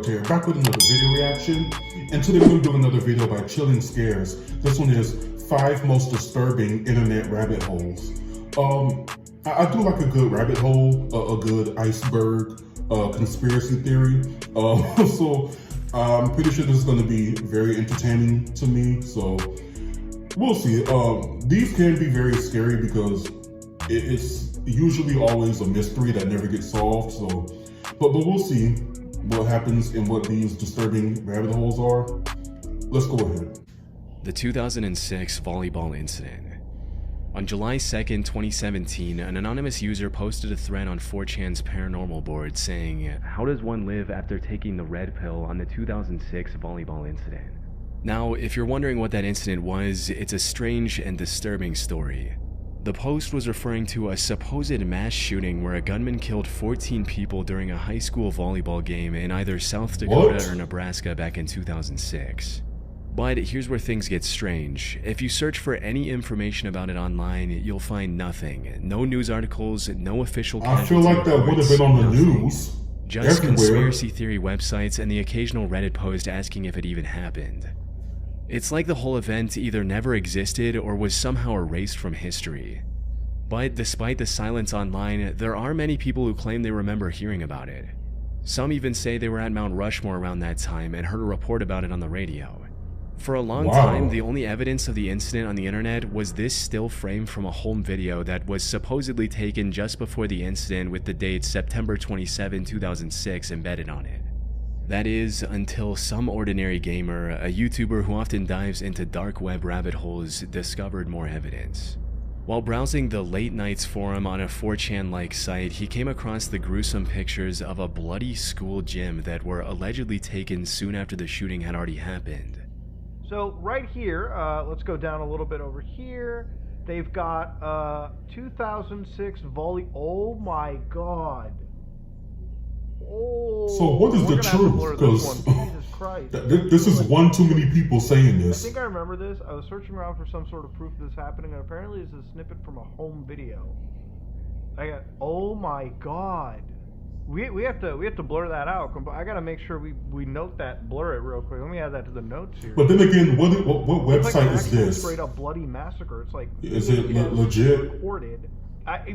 here, back with another video reaction, and today we're going to do another video by Chilling Scares. This one is 5 most disturbing internet rabbit holes. I do like a good rabbit hole, a good iceberg, conspiracy theory, so I'm pretty sure this is going to be very entertaining to me, so we'll see. These can be very scary because it's usually always a mystery that never gets solved, so but we'll see what happens and what these disturbing rabbit holes are. Let's go ahead. The 2006 volleyball incident. On July 2nd, 2017, an anonymous user posted a thread on 4chan's paranormal board saying, "How does one live after taking the red pill on the 2006 volleyball incident?" Now, if you're wondering what that incident was, it's a strange and disturbing story. The post was referring to a supposed mass shooting where a gunman killed 14 people during a high school volleyball game in either South Dakota or Nebraska back in 2006. But here's where things get strange. If you search for any information about it online, you'll find nothing. No news articles, no official casualty I feel like that would have been on the news. Just conspiracy theory websites and the occasional Reddit post asking if it even happened. It's like the whole event either never existed or was somehow erased from history. But despite the silence online, there are many people who claim they remember hearing about it. Some even say they were at Mount Rushmore around that time and heard a report about it on the radio. For a long time, the only evidence of the incident on the internet was this still frame from a home video that was supposedly taken just before the incident with the date September 27, 2006 embedded on it. That is, until some ordinary gamer, a YouTuber who often dives into dark web rabbit holes, discovered more evidence. While browsing the Late Nights forum on a 4chan-like site, he came across the gruesome pictures of a bloody school gym that were allegedly taken soon after the shooting had already happened. So right here, let's go down a little bit over here. They've got 2006 volley. Oh my god. Oh, so what is the truth? Because this is one too many people saying this. I think I remember this. I was searching around for some sort of proof of this happening, and apparently it's a snippet from a home video. Oh my god. We have to blur that out. I gotta make sure we note that, blur it real quick. Let me add that to the notes here. But then again, what website is this? Straight up bloody massacre. It's like, is it legit? Recorded.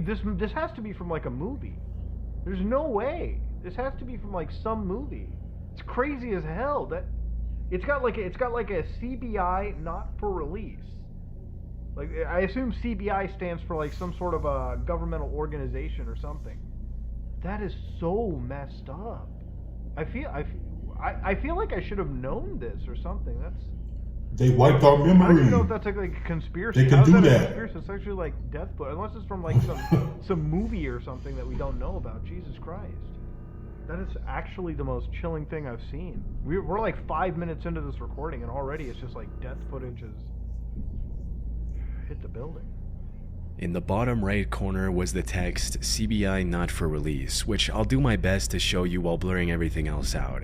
This has to be from like a movie. There's no way. This has to be from like some movie. It's crazy as hell. That it's got like a CBI not for release. Like, I assume CBI stands for like some sort of a governmental organization or something. That is so messed up. I feel like I should have known this or something. They wiped our memory. I don't even know if that's like a conspiracy. They can do that. Conspiracy? It's actually like death, but unless it's from like some movie or something that we don't know about. Jesus Christ. That is actually the most chilling thing I've seen. We're like 5 minutes into this recording, and already it's just like death footage has hit the building. In the bottom right corner was the text, "CBI not for release," which I'll do my best to show you while blurring everything else out.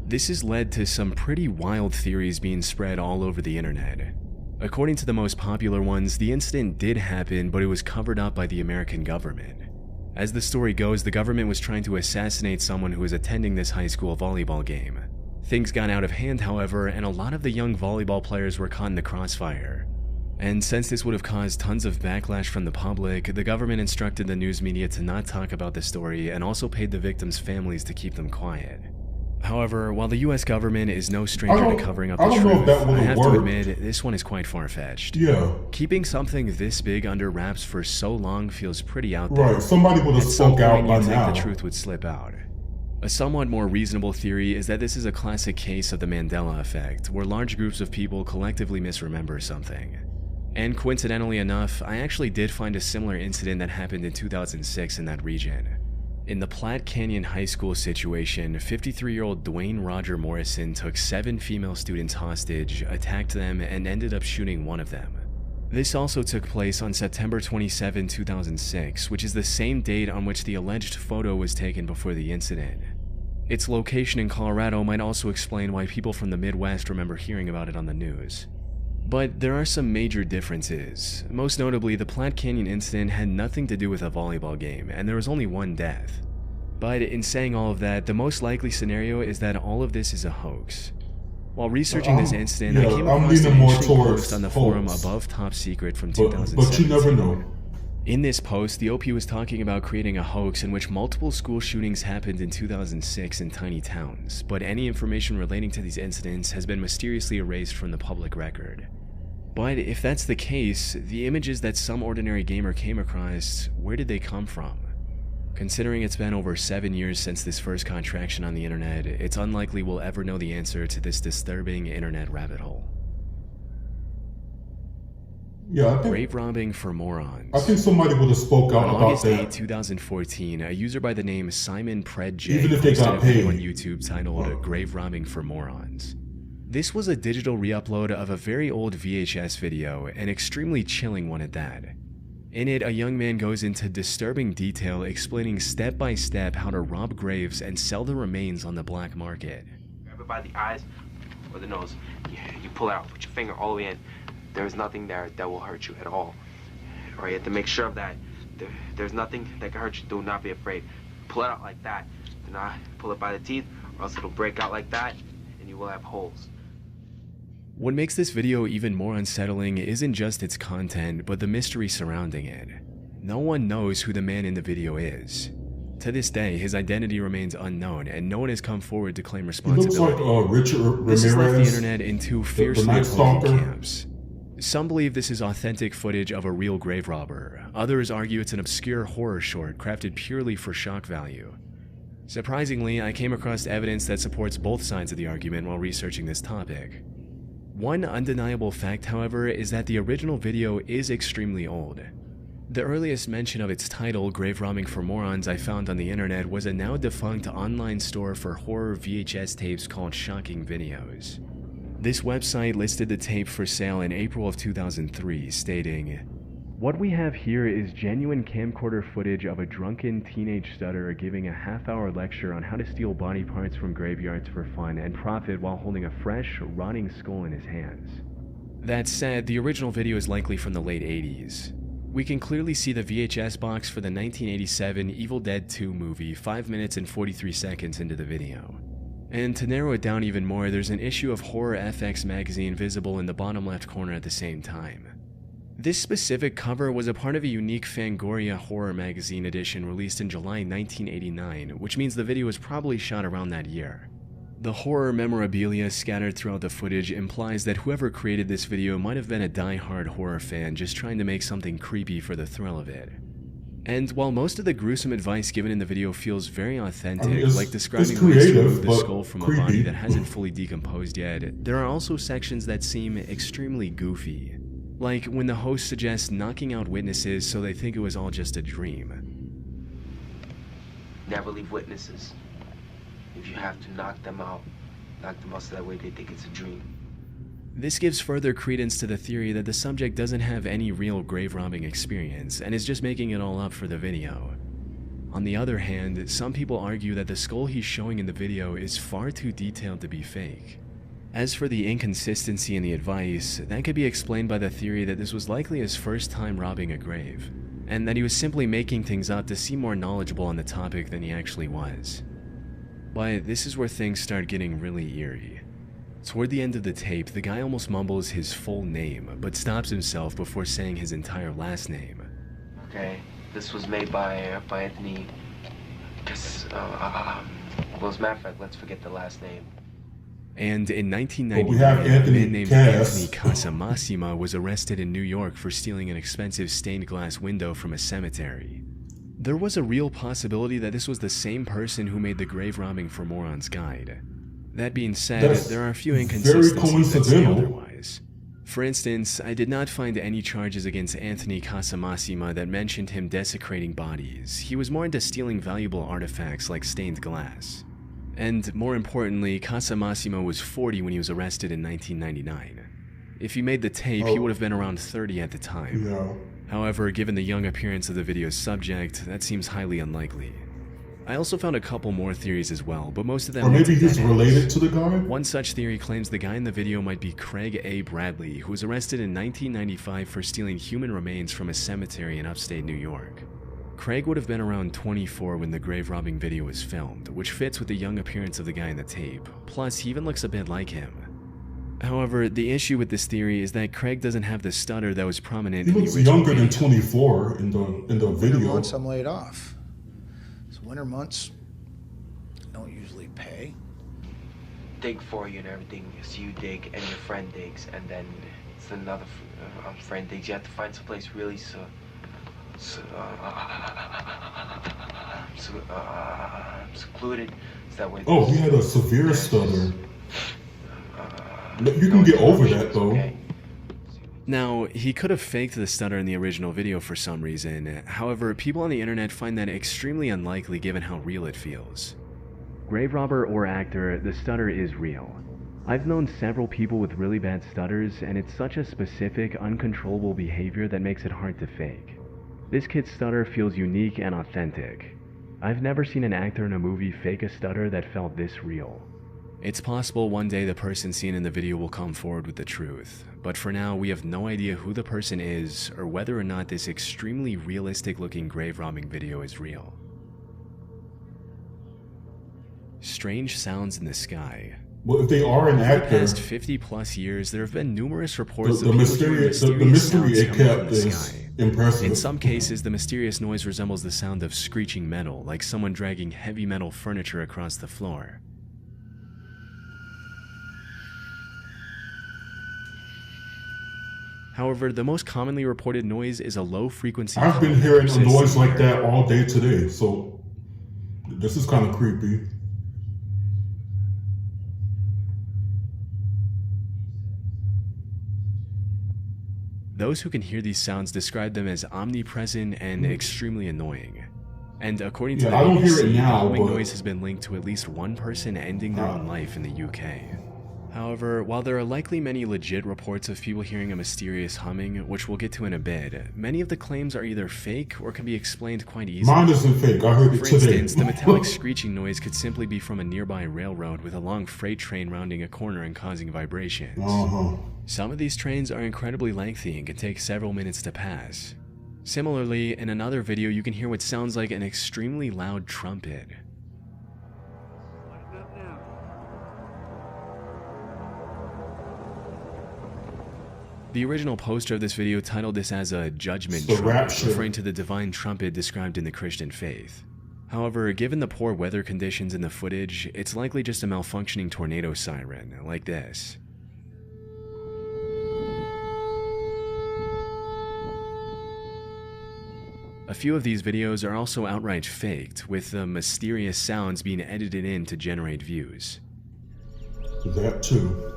This has led to some pretty wild theories being spread all over the internet. According to the most popular ones, the incident did happen, but it was covered up by the American government. As the story goes, the government was trying to assassinate someone who was attending this high school volleyball game. Things got out of hand, however, and a lot of the young volleyball players were caught in the crossfire. And since this would have caused tons of backlash from the public, the government instructed the news media to not talk about the story and also paid the victims' families to keep them quiet. However, while the US government is no stranger to covering up the truth, I have to admit, this one is quite far-fetched. Yeah. Keeping something this big under wraps for so long feels pretty out there. Right, somebody would have spoke out by now. The truth would slip out. A somewhat more reasonable theory is that this is a classic case of the Mandela effect, where large groups of people collectively misremember something. And coincidentally enough, I actually did find a similar incident that happened in 2006 in that region. In the Platte Canyon High School situation, 53-year-old Dwayne Roger Morrison took 7 female students hostage, attacked them, and ended up shooting one of them. This also took place on September 27, 2006, which is the same date on which the alleged photo was taken before the incident. Its location in Colorado might also explain why people from the Midwest remember hearing about it on the news. But there are some major differences. Most notably, the Platte Canyon incident had nothing to do with a volleyball game, and there was only one death. But in saying all of that, the most likely scenario is that all of this is a hoax. While researching this incident, I came across an interesting post on the forum Above Top Secret from 2017. But you never know. In this post, the OP was talking about creating a hoax in which multiple school shootings happened in 2006 in tiny towns, but any information relating to these incidents has been mysteriously erased from the public record. But if that's the case, the images that some ordinary gamer came across, where did they come from? Considering it's been over 7 years since this first contraction on the internet, it's unlikely we'll ever know the answer to this disturbing internet rabbit hole. Yeah, I think Grave robbing for morons. I think somebody would have spoke out On about August 8, that. 2014, a user by the name Simon Pred Even if they posted got a video paid. on YouTube titled Grave Robbing for Morons. This was a digital re-upload of a very old VHS video, an extremely chilling one at that. In it, a young man goes into disturbing detail explaining step by step how to rob graves and sell the remains on the black market. Grab it by the eyes or the nose. You pull it out, put your finger all the way in. There is nothing there that will hurt you at all. Or you have to make sure of that. There's nothing that can hurt you. Do not be afraid. Pull it out like that. Do not pull it by the teeth, or else it'll break out like that, and you will have holes. What makes this video even more unsettling isn't just its content, but the mystery surrounding it. No one knows who the man in the video is. To this day, his identity remains unknown, and no one has come forward to claim He looks responsibility. like Richard Ramirez. This has left the internet in two fiercely Night opposing Stalker. camps. Some believe this is authentic footage of a real grave robber. Others argue it's an obscure horror short crafted purely for shock value. Surprisingly, I came across evidence that supports both sides of the argument while researching this topic. One undeniable fact, however, is that the original video is extremely old. The earliest mention of its title, Grave Robbing for Morons, I found on the internet was a now defunct online store for horror VHS tapes called Shocking Videos. This website listed the tape for sale in April of 2003, stating, "What we have here is genuine camcorder footage of a drunken teenage stutterer giving a half-hour lecture on how to steal body parts from graveyards for fun and profit while holding a fresh, rotting skull in his hands." That said, the original video is likely from the late 80s. We can clearly see the VHS box for the 1987 Evil Dead 2 movie 5 minutes and 43 seconds into the video. And to narrow it down even more, there's an issue of Horror FX magazine visible in the bottom left corner at the same time. This specific cover was a part of a unique Fangoria horror magazine edition released in July 1989, which means the video was probably shot around that year. The horror memorabilia scattered throughout the footage implies that whoever created this video might have been a die-hard horror fan just trying to make something creepy for the thrill of it. And while most of the gruesome advice given in the video feels very authentic, like describing ways to remove the skull from a body that hasn't fully decomposed yet, there are also sections that seem extremely goofy. Like when the host suggests knocking out witnesses so they think it was all just a dream. Never leave witnesses. If you have to knock them out so that way they think it's a dream. This gives further credence to the theory that the subject doesn't have any real grave robbing experience and is just making it all up for the video. On the other hand, some people argue that the skull he's showing in the video is far too detailed to be fake. As for the inconsistency in the advice, that could be explained by the theory that this was likely his first time robbing a grave, and that he was simply making things up to seem more knowledgeable on the topic than he actually was. But this is where things start getting really eerie. Toward the end of the tape, the guy almost mumbles his full name, but stops himself before saying his entire last name. Okay, this was made by Anthony. Well, as a matter of fact, let's forget the last name. And in Well, 1999, we have a Anthony man named Cass. Anthony Casamassima was arrested in New York for stealing an expensive stained glass window from a cemetery. There was a real possibility that this was the same person who made the Grave Robbing for Morons guide. That being said, That's there are a few very inconsistencies that say coincidental. otherwise. For instance, I did not find any charges against Anthony Casamassima that mentioned him desecrating bodies. He was more into stealing valuable artifacts like stained glass. And more importantly, Casamassima was 40 when he was arrested in 1999. If he made the tape, he would have been around 30 at the time. Yeah. However, given the young appearance of the video's subject, that seems highly unlikely. I also found a couple more theories as well, but most of them Or lead maybe to he's dead related ends. to the guy? One such theory claims the guy in the video might be Craig A. Bradley, who was arrested in 1995 for stealing human remains from a cemetery in upstate New York. Craig would have been around 24 when the grave robbing video was filmed, which fits with the young appearance of the guy in the tape. Plus, he even looks a bit like him. However, the issue with this theory is that Craig doesn't have the stutter that was prominent He in the looks original younger than video. 24 in the Winter video. months, I'm laid off. So winter months, don't usually pay. Dig for you and everything. So you dig and your friend digs, and then it's another friend digs. You have to find someplace really secluded. So that way. Oh, he had a severe stutter. You can get over that though. Okay. Now, he could have faked the stutter in the original video for some reason. However, people on the internet find that extremely unlikely given how real it feels. Grave robber or actor, the stutter is real. I've known several people with really bad stutters, and it's such a specific, uncontrollable behavior that makes it hard to fake. This kid's stutter feels unique and authentic. I've never seen an actor in a movie fake a stutter that felt this real. It's possible one day the person seen in the video will come forward with the truth, but for now we have no idea who the person is or whether or not this extremely realistic looking grave robbing video is real. Strange sounds in the sky. Well, if they are an For the actor, past 50 plus years, there have been numerous reports the of people hearing mystery mysterious it sounds coming from kept the is sky. impressive. In some cases, the mysterious noise resembles the sound of screeching metal, like someone dragging heavy metal furniture across the floor. However, the most commonly reported noise is a low-frequency I've been hum that hearing a persists noise in the like air. that all day today, so this is kind of creepy. Those who can hear these sounds describe them as omnipresent and extremely annoying. And according to Yeah, the I don't hear BBC, it now, the humming but- noise has been linked to at least one person ending their own life in the UK. However, while there are likely many legit reports of people hearing a mysterious humming, which we'll get to in a bit, many of the claims are either fake or can be explained quite easily. Mine isn't fake. I heard it For today. instance, the metallic screeching noise could simply be from a nearby railroad with a long freight train rounding a corner and causing vibrations. Some of these trains are incredibly lengthy and can take several minutes to pass. Similarly, in another video you can hear what sounds like an extremely loud trumpet. The original poster of this video titled this as a judgment The trumpet, rapture. referring to the divine trumpet described in the Christian faith. However, given the poor weather conditions in the footage, it's likely just a malfunctioning tornado siren, like this. A few of these videos are also outright faked, with the mysterious sounds being edited in to generate views. That too.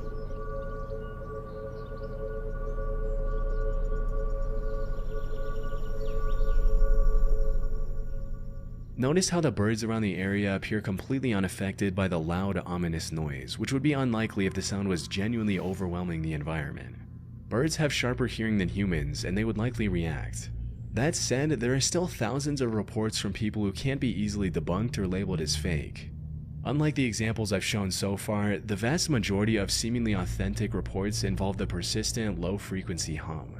Notice how the birds around the area appear completely unaffected by the loud, ominous noise, which would be unlikely if the sound was genuinely overwhelming the environment. Birds have sharper hearing than humans, and they would likely react. That said, there are still thousands of reports from people who can't be easily debunked or labeled as fake. Unlike the examples I've shown so far, the vast majority of seemingly authentic reports involve the persistent, low-frequency hum.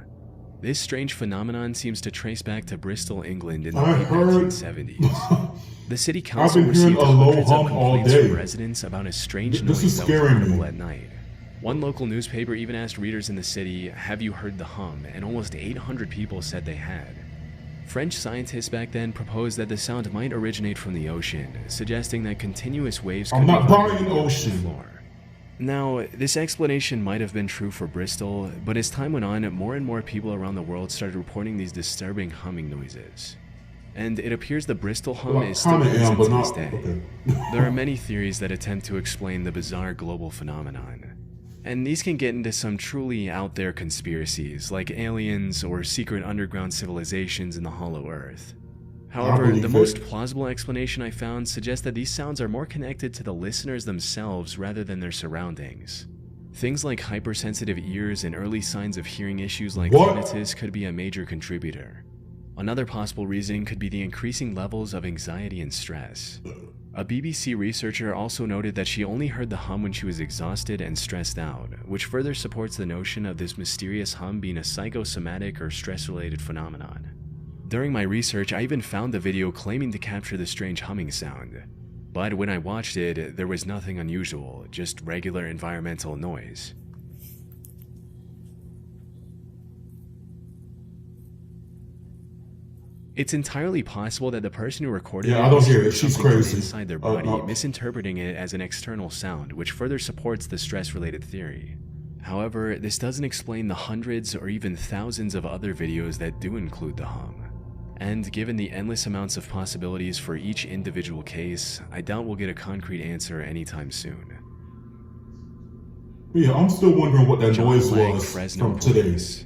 This strange phenomenon seems to trace back to Bristol, England in the I late heard- 1970s. The city council been hearing received a low hundreds of hum all complaints day. from residents about a strange This noise is that was scaring audible me. at night. One local newspaper even asked readers in the city, "Have you heard the hum?" and almost 800 people said they had. French scientists back then proposed that the sound might originate from the ocean, suggesting that continuous waves could I'm be not vibrating buying on the ocean. floor. Now, this explanation might have been true for Bristol, but as time went on, more and more people around the world started reporting these disturbing humming noises. And it appears the Bristol hum Well, is still kinda present am, but to this not day. okay. There are many theories that attempt to explain the bizarre global phenomenon. And these can get into some truly out there conspiracies, like aliens or secret underground civilizations in the hollow earth. However, believe the it. most plausible explanation I found suggests that these sounds are more connected to the listeners themselves rather than their surroundings. Things like hypersensitive ears and early signs of hearing issues like What? tinnitus could be a major contributor. Another possible reason could be the increasing levels of anxiety and stress. A BBC researcher also noted that she only heard the hum when she was exhausted and stressed out, which further supports the notion of this mysterious hum being a psychosomatic or stress-related phenomenon. During my research, I even found the video claiming to capture the strange humming sound. But when I watched it, there was nothing unusual, just regular environmental noise. It's entirely possible that the person who recorded I don't hear it. heard She's something from crazy. inside their body, misinterpreting it as an external sound, which further supports the stress-related theory. However, this doesn't explain the hundreds or even thousands of other videos that do include the hum. And given the endless amounts of possibilities for each individual case, I doubt we'll get a concrete answer anytime soon. Yeah, I'm still wondering what that John noise Lang, was Fresno from today. Police.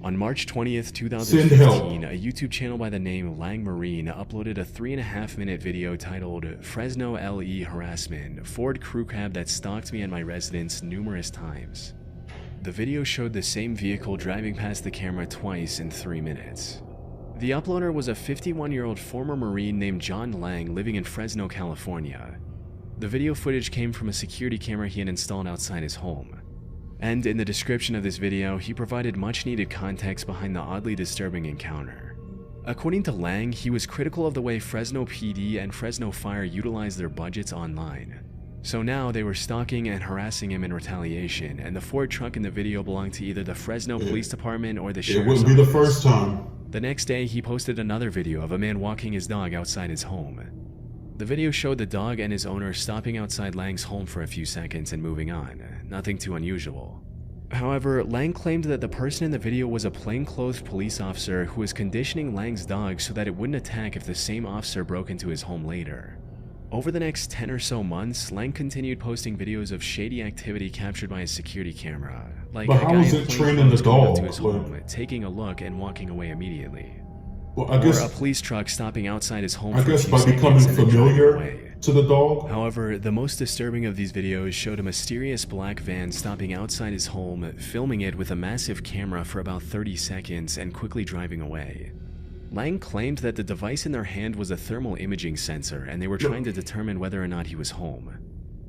On March 20th, Send 2015, a YouTube channel by the name Lang Marine uploaded a 3.5-minute video titled Fresno LE Harassment, Ford Crew Cab that stalked me at my residence numerous times. The video showed the same vehicle driving past the camera twice in 3 minutes. The uploader was a 51-year-old former Marine named John Lang living in Fresno, California. The video footage came from a security camera he had installed outside his home. And in the description of this video, he provided much-needed context behind the oddly disturbing encounter. According to Lang, he was critical of the way Fresno PD and Fresno Fire utilized their budgets online. So now they were stalking and harassing him in retaliation, and the Ford truck in the video belonged to either the Fresno Police Department or the Sheriff's It wouldn't be the Office. first time. The next day, he posted another video of a man walking his dog outside his home. The video showed the dog and his owner stopping outside Lang's home for a few seconds and moving on, nothing too unusual. However, Lang claimed that the person in the video was a plainclothed police officer who was conditioning Lang's dog so that it wouldn't attack if the same officer broke into his home later. Over the next 10 or so months, Lang continued posting videos of shady activity captured by his security camera, like But a how guy is in it plain training the clothes going up to dog? his home, taking a look and walking away immediately. Well, I Or a guess police truck stopping outside his home I for a guess few by seconds becoming and then driving familiar away. to the dog. However, the most disturbing of these videos showed a mysterious black van stopping outside his home, filming it with a massive camera for about 30 seconds and quickly driving away. Lang claimed that the device in their hand was a thermal imaging sensor and they were trying to determine whether or not he was home.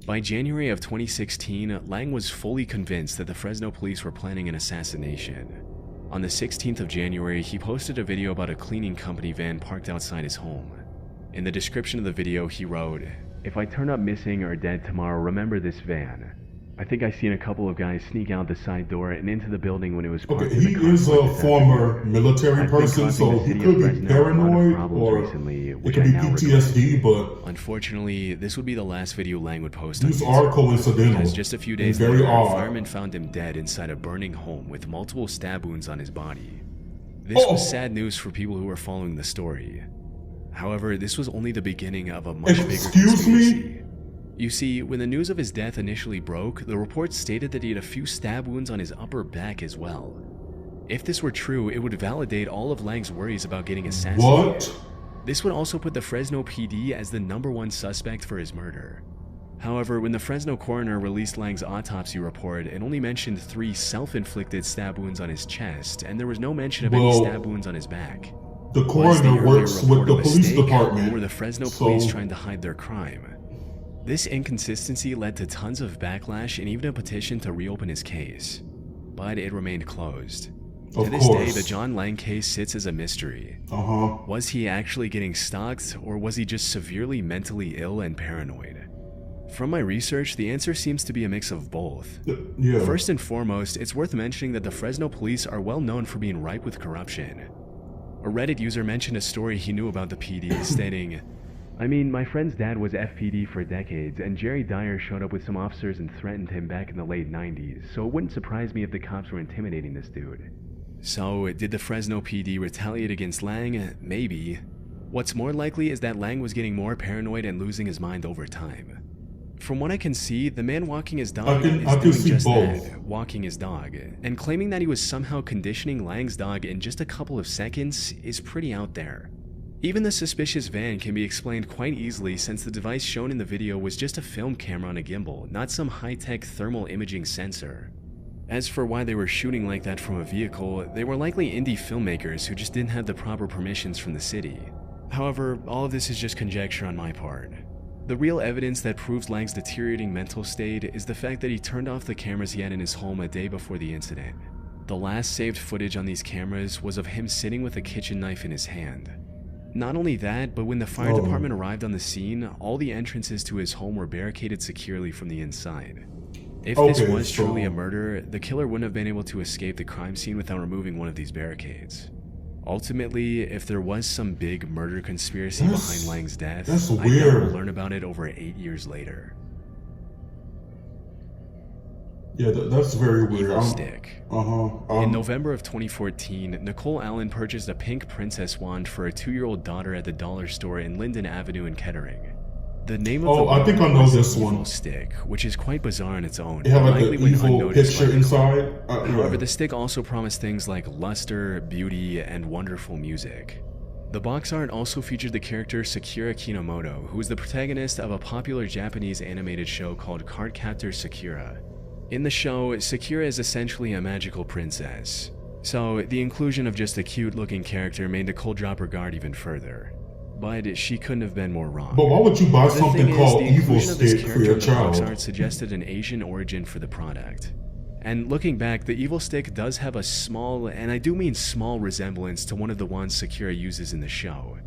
By January of 2016, Lang was fully convinced that the Fresno police were planning an assassination. On the 16th of January, he posted a video about a cleaning company van parked outside his home. In the description of the video, he wrote, "If I turn up missing or dead tomorrow, remember this van. I think I seen a couple of guys sneak out the side door and into the building when it was parked Okay, in the he car is park a this former afternoon. military I've been person, causing so the he city could of be Fresno a lot of paranoid, problems or recently, it which could I be now PTSD, regret. but Unfortunately, this would be the last video Lang would post on these YouTube, are coincidental because just a few and days very later, a odd. fireman found him dead inside a burning home with multiple stab wounds on his body. This Oh. was sad news for people who were following the story. However, this was only the beginning of a much bigger Excuse me? conspiracy. You see, when the news of his death initially broke, the reports stated that he had a few stab wounds on his upper back as well. If this were true, it would validate all of Lang's worries about getting assassinated. What? This would also put the Fresno PD as the #1 suspect for his murder. However, when the Fresno coroner released Lang's autopsy report, it only mentioned 3 self-inflicted stab wounds on his chest, and there was no mention of any Well, stab wounds on his back. The Was the coroner earlier works with report the a police mistake, department. or were the Fresno so police trying to hide their crime? This inconsistency led to tons of backlash and even a petition to reopen his case, but it remained closed. Of To this day, course. the John Lang case sits as a mystery. Uh-huh. Was he actually getting stalked, or was he just severely mentally ill and paranoid? From my research, the answer seems to be a mix of both. Yeah. First and foremost, it's worth mentioning that the Fresno police are well known for being ripe with corruption. A Reddit user mentioned a story he knew about the PD, stating, "I mean, my friend's dad was FPD for decades, and Jerry Dyer showed up with some officers and threatened him back in the late 90s, so it wouldn't surprise me if the cops were intimidating this dude." So, did the Fresno PD retaliate against Lang? Maybe. What's more likely is that Lang was getting more paranoid and losing his mind over time. From what I can see, the man walking his dog I can is doing see just both. that, walking his dog, and claiming that he was somehow conditioning Lang's dog in just a couple of seconds is pretty out there. Even the suspicious van can be explained quite easily since the device shown in the video was just a film camera on a gimbal, not some high-tech thermal imaging sensor. As for why they were shooting like that from a vehicle, they were likely indie filmmakers who just didn't have the proper permissions from the city. However, all of this is just conjecture on my part. The real evidence that proves Lang's deteriorating mental state is the fact that he turned off the cameras he had in his home a day before the incident. The last saved footage on these cameras was of him sitting with a kitchen knife in his hand. Not only that, but when the fire department arrived on the scene, all the entrances to his home were barricaded securely from the inside. If this was truly a murder, the killer wouldn't have been able to escape the crime scene without removing one of these barricades. Ultimately, if there was some big murder conspiracy behind Lang's death, I never learned about it over 8 years later. Yeah, that's very weird. Evil stick. In November of 2014, Nicole Allen purchased a pink princess wand for her 2-year-old daughter at the dollar store in Linden Avenue in Kettering. The name of the I think I know this one. Evil stick, which is quite bizarre on its own. It had like an evil picture inside. However, the stick also promised things like luster, beauty, and wonderful music. The box art also featured the character Sakura Kinomoto, who was the protagonist of a popular Japanese animated show called Cardcaptor Sakura. In the show, Sakura is essentially a magical princess. So, the inclusion of just a cute-looking character made Nicole drop her guard even further. But she couldn't have been more wrong. But why would you buy something called Evil Stick for your child? The box art suggested an Asian origin for the product. And looking back, the Evil Stick does have a small, and I do mean small, resemblance to one of the ones Sakura uses in the show.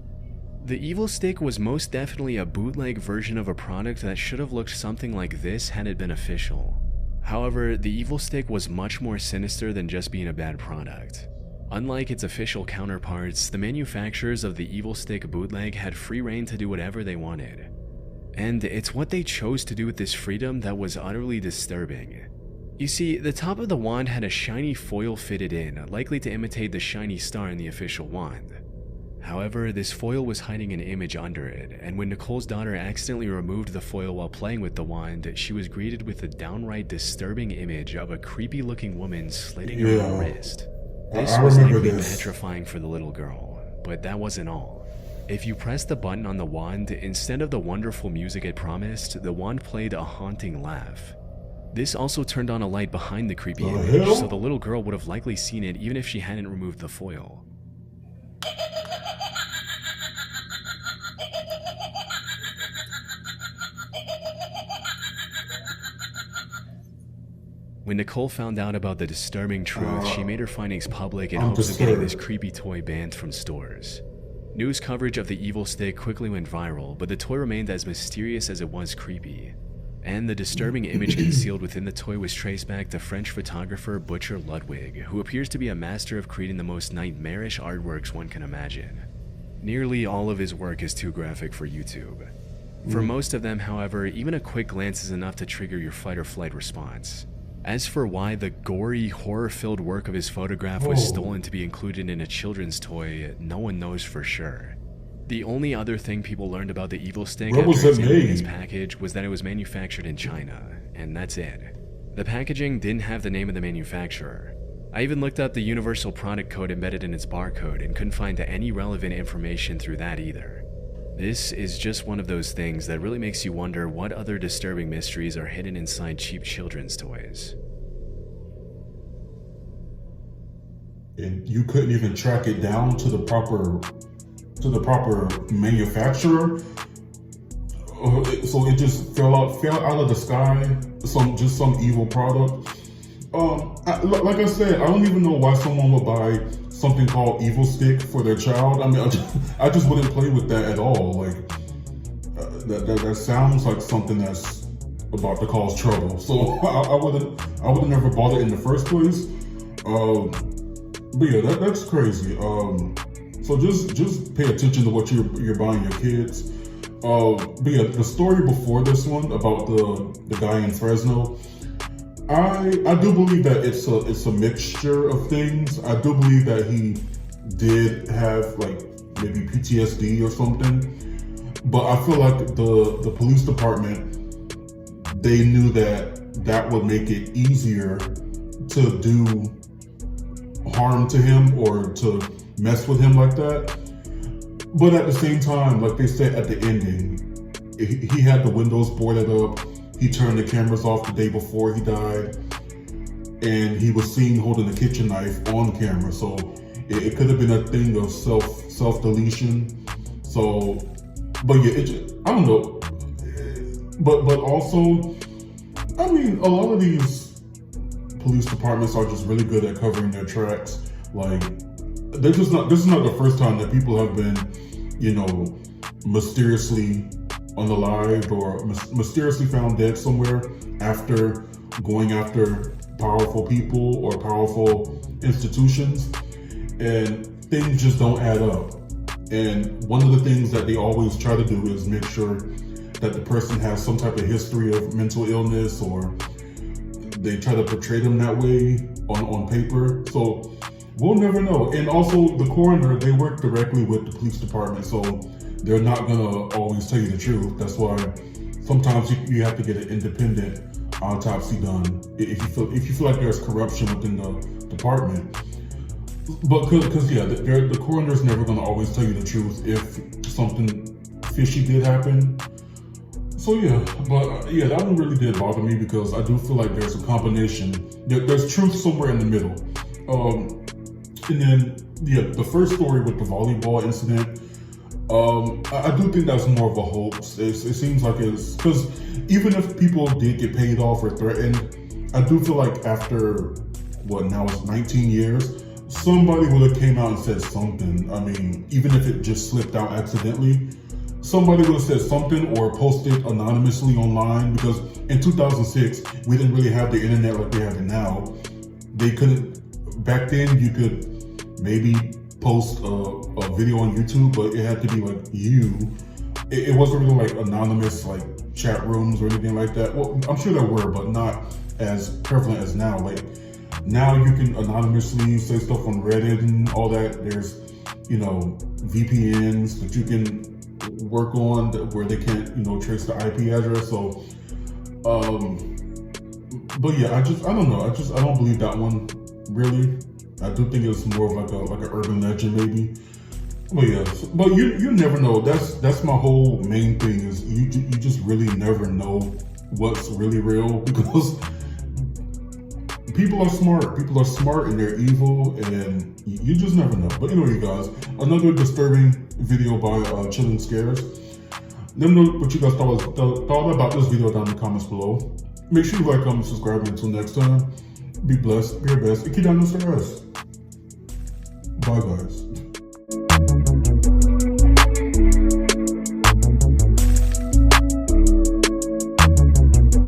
The Evil Stick was most definitely a bootleg version of a product that should have looked something like this had it been official. However, the Evil Stick was much more sinister than just being a bad product. Unlike its official counterparts, the manufacturers of the Evil Stick bootleg had free reign to do whatever they wanted. And it's what they chose to do with this freedom that was utterly disturbing. You see, the top of the wand had a shiny foil fitted in, likely to imitate the shiny star in the official wand. However, this foil was hiding an image under it, and when Nicole's daughter accidentally removed the foil while playing with the wand, she was greeted with a downright disturbing image of a creepy-looking woman slitting her wrist. This was likely petrifying for the little girl, but that wasn't all. If you pressed the button on the wand, instead of the wonderful music it promised, the wand played a haunting laugh. This also turned on a light behind the creepy image, so the little girl would have likely seen it even if she hadn't removed the foil. When Nicole found out about the disturbing truth, she made her findings public in hopes of getting this creepy toy banned from stores. News coverage of the Evil Stick quickly went viral, but the toy remained as mysterious as it was creepy. And the disturbing image concealed within the toy was traced back to French photographer Butcher Ludwig, who appears to be a master of creating the most nightmarish artworks one can imagine. Nearly all of his work is too graphic for YouTube. For most of them, however, even a quick glance is enough to trigger your fight or flight response. As for why the gory, horror-filled work of his photograph was stolen to be included in a children's toy, no one knows for sure. The only other thing people learned about the Evil Stick after examining its package was that it was manufactured in China, and that's it. The packaging didn't have the name of the manufacturer. I even looked up the universal product code embedded in its barcode and couldn't find any relevant information through that either. This is just one of those things that really makes you wonder what other disturbing mysteries are hidden inside cheap children's toys. And you couldn't even track it down to the proper manufacturer. So it just fell out of the sky. Some evil product. Like I said, I don't even know why someone would buy something called Evil Stick for their child. I mean, I just wouldn't play with that at all. Like that sounds like something that's about to cause trouble. So I would have never bought it in the first place. But yeah, that's crazy. So just pay attention to what you're buying your kids. But yeah, the story before this one about the guy in Fresno, I do believe that it's a mixture of things. I do believe that he did have like maybe PTSD or something, but I feel like the police department, they knew that would make it easier to do harm to him or to mess with him like that. But at the same time, like they said at the ending, he had the windows boarded up. He turned the cameras off the day before he died, and he was seen holding a kitchen knife on camera. So it could have been a thing of self-deletion. So, but yeah, I don't know. But also, I mean, a lot of these police departments are just really good at covering their tracks. Like, this is not the first time that people have been, you know, mysteriously unalived or mysteriously found dead somewhere after going after powerful people or powerful institutions, and things just don't add up. And one of the things that they always try to do is make sure that the person has some type of history of mental illness, or they try to portray them that way on paper. So we'll never know. And also the coroner, they work directly with the police department, so they're not gonna always tell you the truth. That's why sometimes you have to get an independent autopsy done if you feel like there's corruption within the department. But because the coroner's never gonna always tell you the truth if something fishy did happen. So that one really did bother me, because I do feel like there's a combination. There's truth somewhere in the middle. And then the first story with the volleyball incident, I do think that's more of a hoax. It seems like it's because even if people did get paid off or threatened, I do feel like after now it's 19 years, somebody would have came out and said something. I mean, even if it just slipped out accidentally, somebody would have said something or posted anonymously online, because in 2006, we didn't really have the internet like we have it now. They couldn't, back then you could maybe post a video on YouTube, but it had to be like you. It wasn't really like anonymous, like chat rooms or anything like that. Well, I'm sure there were, but not as prevalent as now. Like now you can anonymously say stuff on Reddit and all that. There's, you know, VPNs that you can work on where they can't, you know, trace the IP address. So, but yeah, I don't know. I don't believe that one really. I do think it's more of like an urban legend maybe. But yeah, but you never know. That's my whole main thing is you just really never know what's really real, because people are smart. People are smart and they're evil, and you just never know. But anyway, you guys, another disturbing video by Chilling Scares. Let me know what you guys thought about this video down in the comments below. Make sure you like, comment, subscribe, and until next time, be blessed, be your best, and keep down the stairs. Bye, guys.